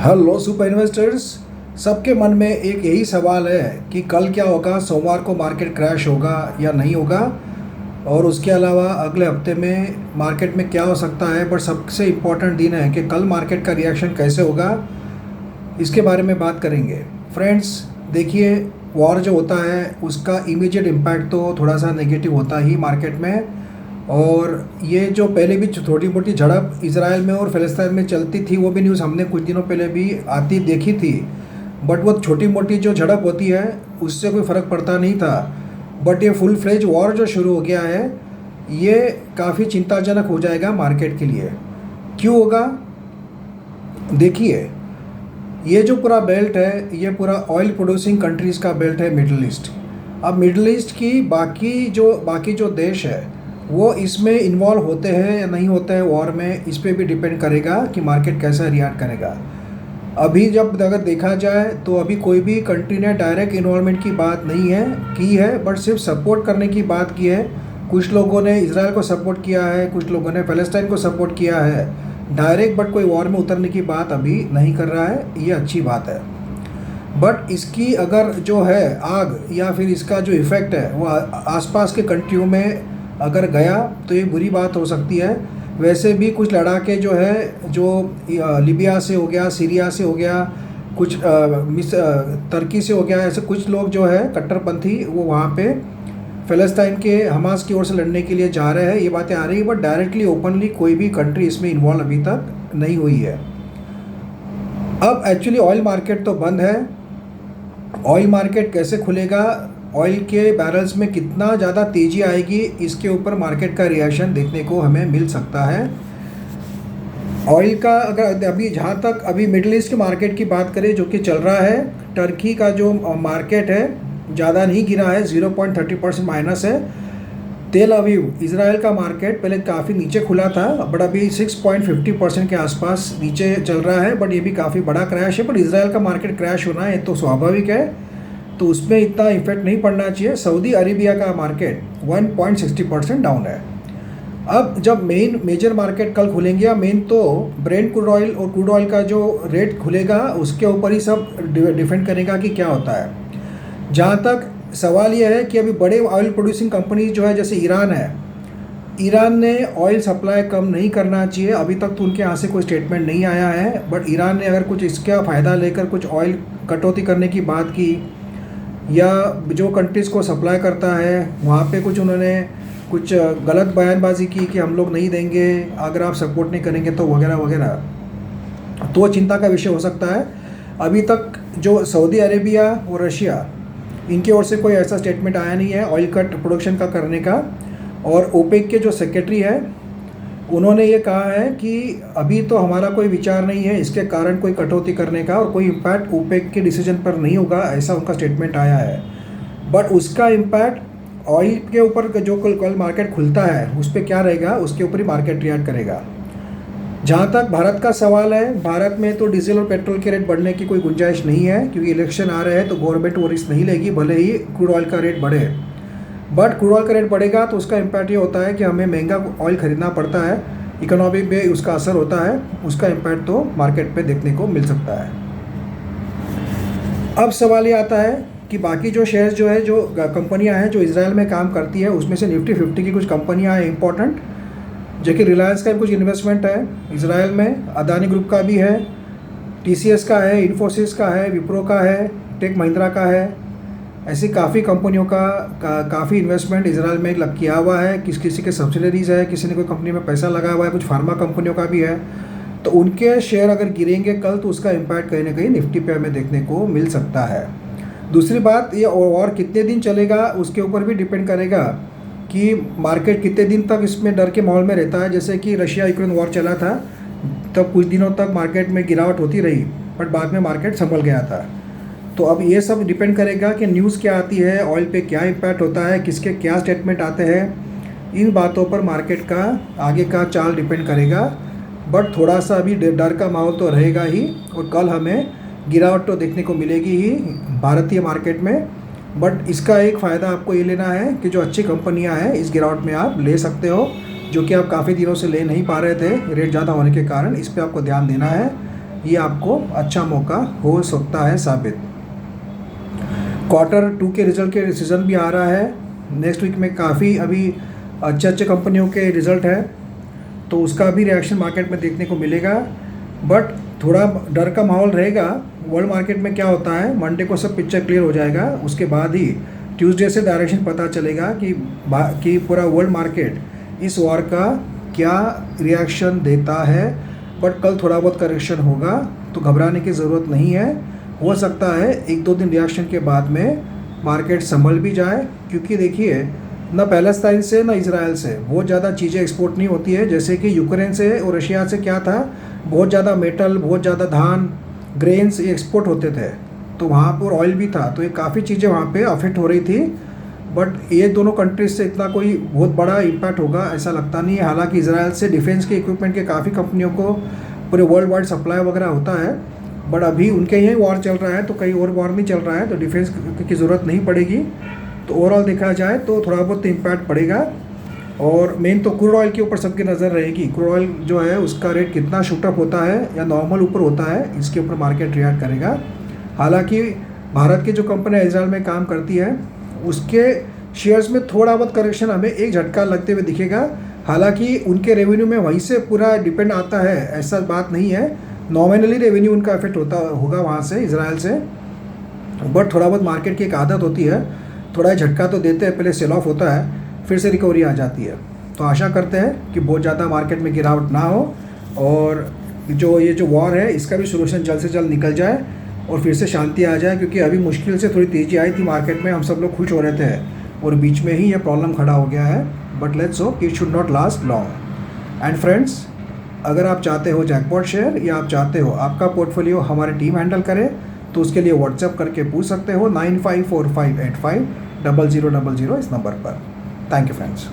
Hello super investors. सबके मन में एक यही सवाल है कि कल क्या होगा, सोमवार को मार्केट क्रैश होगा या नहीं होगा, और उसके अलावा अगले हफ्ते में मार्केट में क्या हो सकता है। बट सबसे इम्पोर्टेंट दिन है कि कल मार्केट का रिएक्शन कैसे होगा, इसके बारे में बात करेंगे। फ्रेंड्स देखिए, वॉर जो होता है उसका इमीडिएट इम्पैक्ट तो थोड़ा सा नेगेटिव होता ही मार्केट में। और ये जो पहले भी छोटी मोटी झड़प इजराइल में और फ़लस्तीन में चलती थी, वो भी न्यूज़ हमने कुछ दिनों पहले भी आती देखी थी। बट वो छोटी मोटी जो झड़प होती है उससे कोई फ़र्क पड़ता नहीं था। बट ये फुल फ्लेज वॉर जो शुरू हो गया है, ये काफ़ी चिंताजनक हो जाएगा मार्केट के लिए। क्यों होगा? देखिए, ये जो पूरा बेल्ट है ये पूरा ऑयल प्रोड्यूसिंग कंट्रीज़ का बेल्ट है, मिडल ईस्ट। अब मिडल ईस्ट की बाकी जो देश है वो इसमें इन्वॉल्व होते हैं या नहीं होते हैं वॉर में, इस पर भी डिपेंड करेगा कि मार्केट कैसा रिएक्ट करेगा। अभी जब अगर देखा जाए तो अभी कोई भी कंट्री ने डायरेक्ट इन्वॉल्वमेंट की बात नहीं है की है, बट सिर्फ सपोर्ट करने की बात की है। कुछ लोगों ने इजराइल को सपोर्ट किया है, कुछ लोगों ने फ़लस्तीन को सपोर्ट किया है डायरेक्ट, बट कोई वॉर में उतरने की बात अभी नहीं कर रहा है। ये अच्छी बात है। बट इसकी अगर जो है आग या फिर इसका जो इफ़ेक्ट है वो आसपास के कंट्रियों में अगर गया तो ये बुरी बात हो सकती है। वैसे भी कुछ लड़ाके जो है, जो लीबिया से हो गया, सीरिया से हो गया, कुछ तुर्की से हो गया, ऐसे कुछ लोग जो है कट्टरपंथी वो वहाँ पे फ़लस्तीन के हमास की ओर से लड़ने के लिए जा रहे हैं। ये बातें आ रही है, बट डायरेक्टली ओपनली कोई भी कंट्री इसमें इन्वॉल्व अभी तक नहीं हुई है। अब एक्चुअली ऑयल मार्केट तो बंद है। ऑयल मार्केट कैसे खुलेगा, ऑयल के बैरल्स में कितना ज़्यादा तेज़ी आएगी, इसके ऊपर मार्केट का रिएक्शन देखने को हमें मिल सकता है। ऑयल का अगर अभी जहाँ तक अभी मिडल ईस्ट के मार्केट की बात करें जो कि चल रहा है, टर्की का जो मार्केट है ज़्यादा नहीं गिरा है, 0.30% माइनस है। तेल अवीव इजराइल का मार्केट पहले काफ़ी नीचे खुला था, बट अभी 6.50% के आसपास नीचे चल रहा है। बट ये भी काफ़ी बड़ा क्रैश है। बट इजराइल का मार्केट क्रैश होना है तो स्वाभाविक है, तो उसमें इतना इफेक्ट नहीं पड़ना चाहिए। सऊदी अरेबिया का मार्केट 1.60% डाउन है। अब जब मेजर मार्केट कल खुलेंगे, या मेन तो ब्रेंट क्रूड ऑयल और क्रूड ऑयल का जो रेट खुलेगा उसके ऊपर ही सब डिपेंड करेगा कि क्या होता है। जहाँ तक सवाल यह है कि अभी बड़े ऑयल प्रोड्यूसिंग कंपनी जो है, जैसे ईरान है, ईरान ने ऑयल सप्लाई कम नहीं करना चाहिए। अभी तक तो उनके यहाँ से कोई स्टेटमेंट नहीं आया है, बट ईरान ने अगर कुछ इसका फ़ायदा लेकर कुछ ऑयल कटौती करने की बात की, या जो कंट्रीज़ को सप्लाई करता है वहाँ पे कुछ उन्होंने कुछ गलत बयानबाजी की कि हम लोग नहीं देंगे अगर आप सपोर्ट नहीं करेंगे तो वगैरह वगैरह, तो वो चिंता का विषय हो सकता है। अभी तक जो सऊदी अरेबिया और रशिया, इनकी ओर से कोई ऐसा स्टेटमेंट आया नहीं है ऑयल कट प्रोडक्शन का करने का। और ओपेक के जो सेक्रेटरी है उन्होंने ये कहा है कि अभी तो हमारा कोई विचार नहीं है इसके कारण कोई कटौती करने का, और कोई इम्पैक्ट ओपेक के डिसीजन पर नहीं होगा, ऐसा उनका स्टेटमेंट आया है। बट उसका इम्पैक्ट ऑयल के ऊपर जो कल मार्केट खुलता है उस पर क्या रहेगा, उसके ऊपर ही मार्केट रिएक्ट करेगा। जहाँ तक भारत का सवाल है, भारत में तो डीजल और पेट्रोल के रेट बढ़ने की कोई गुंजाइश नहीं है, क्योंकि इलेक्शन आ रहे हैं तो गवर्नमेंट वो रिस्क नहीं लेगी भले ही क्रूड ऑयल का रेट बढ़े। बट क्रूड ऑयल का रेट बढ़ेगा तो उसका इम्पैक्ट ये होता है कि हमें महंगा ऑयल ख़रीदना पड़ता है, इकोनॉमी पे उसका असर होता है, उसका इम्पैक्ट तो मार्केट पे देखने को मिल सकता है। अब सवाल ये आता है कि बाकी जो शेयर्स जो है, जो कंपनियां हैं जो इजराइल में काम करती है, उसमें से निफ्टी 50 की कुछ कंपनियां हैं इंपॉर्टेंट, जो कि रिलायंस का भी कुछ इन्वेस्टमेंट है इजराइल में, अदानी ग्रुप का भी है, TCS का है, इन्फोसिस का है, विप्रो का है, टेक महिंद्रा का है। ऐसी काफ़ी कंपनियों का काफ़ी इन्वेस्टमेंट इजराइल में किया हुआ है। किसी के सब्सिडरीज़ है, किसी ने कोई कंपनी में पैसा लगाया हुआ है, कुछ फार्मा कंपनियों का भी है। तो उनके शेयर अगर गिरेंगे कल तो उसका इम्पैक्ट कहीं ना कहीं निफ्टी पे हमें देखने को मिल सकता है। दूसरी बात, ये और कितने दिन चलेगा उसके ऊपर भी डिपेंड करेगा कि मार्केट कितने दिन तक इसमें डर के माहौल में रहता है। जैसे कि रशिया यूक्रेन वॉर चला था तब कुछ दिनों तक मार्केट में गिरावट होती रही, बट बाद में मार्केट संभल गया था। तो अब ये सब डिपेंड करेगा कि न्यूज़ क्या आती है, ऑयल पे क्या इम्पैक्ट होता है, किसके क्या स्टेटमेंट आते हैं। इन बातों पर मार्केट का आगे का चाल डिपेंड करेगा। बट थोड़ा सा अभी डर का माहौल तो रहेगा ही, और कल हमें गिरावट तो देखने को मिलेगी ही भारतीय मार्केट में। बट इसका एक फ़ायदा आपको ये लेना है कि जो अच्छी कंपनियां हैं इस गिरावट में आप ले सकते हो, जो कि आप काफ़ी दिनों से ले नहीं पा रहे थे रेट ज़्यादा होने के कारण। इस पर आपको ध्यान देना है। ये आपको अच्छा मौका हो सकता है साबित। Q2 के रिज़ल्ट के सीज़न भी आ रहा है। नेक्स्ट वीक में काफ़ी अभी अच्छे कंपनियों के रिज़ल्ट है, तो उसका भी रिएक्शन मार्केट में देखने को मिलेगा। बट थोड़ा डर का माहौल रहेगा। वर्ल्ड मार्केट में क्या होता है, मंडे को सब पिक्चर क्लियर हो जाएगा, उसके बाद ही ट्यूसडे से डायरेक्शन पता चलेगा कि पूरा वर्ल्ड मार्केट इस वॉर का क्या रिएक्शन देता है। बट कल थोड़ा बहुत करेक्शन होगा, तो घबराने की ज़रूरत नहीं है। हो सकता है 1-2 दिन रिएक्शन के बाद में मार्केट संभल भी जाए, क्योंकि देखिए ना पैलेस्टाइन से ना इजराइल से बहुत ज़्यादा चीज़ें एक्सपोर्ट नहीं होती है। जैसे कि यूक्रेन से और रशिया से क्या था, बहुत ज़्यादा मेटल, बहुत ज़्यादा धान, ग्रेन्स ये एक्सपोर्ट होते थे, तो वहाँ पर ऑयल भी था, तो ये काफ़ी चीज़ें वहाँ पे अफेक्ट हो रही थी। बट ये दोनों कंट्रीज से इतना कोई बहुत बड़ा इम्पैक्ट होगा ऐसा लगता नहीं है। हालांकि इजराइल से डिफेंस के इक्विपमेंट के काफ़ी कंपनियों को पूरे वर्ल्ड वाइड सप्लाई वगैरह होता है, बट अभी उनके यहीं वॉर चल रहा है, तो कहीं और वॉर नहीं चल रहा है, तो डिफेंस की ज़रूरत नहीं पड़ेगी। तो ओवरऑल देखा जाए तो थोड़ा बहुत इम्पैक्ट पड़ेगा। और मेन तो क्रूड ऑयल के ऊपर सबकी नज़र रहेगी। क्रूड ऑयल जो है उसका रेट कितना शूटअप होता है या नॉर्मल ऊपर होता है, इसके ऊपर मार्केट रिएक्ट करेगा। हालांकि भारत की जो कंपनी इजराइल में काम करती है उसके शेयर्स में थोड़ा बहुत करेक्शन हमें एक झटका लगते हुए दिखेगा। हालांकि उनके रेवेन्यू में वहीं से पूरा डिपेंड आता है, ऐसा बात नहीं है। नॉमिनली रेवेन्यू उनका इफेक्ट होगा वहाँ से, इजराइल से। बट थोड़ा बहुत मार्केट की एक आदत होती है, थोड़ा झटका तो देते हैं, पहले सेल ऑफ होता है, फिर से रिकवरी आ जाती है। तो आशा करते हैं कि बहुत ज़्यादा मार्केट में गिरावट ना हो, और ये जो वॉर है इसका भी सोल्यूशन जल्द से जल्द निकल जाए और फिर से शांति आ जाए। क्योंकि अभी मुश्किल से थोड़ी तेज़ी आई थी मार्केट में, हम सब लोग खुश हो रहे थे, और बीच में ही ये प्रॉब्लम खड़ा हो गया है। But let's hope it should not last long. And friends, अगर आप चाहते हो जैकपॉट शेयर या आप चाहते हो आपका पोर्टफोलियो हमारी टीम हैंडल करे, तो उसके लिए व्हाट्सएप करके पूछ सकते हो 9545850000 इस नंबर पर। Thank you friends.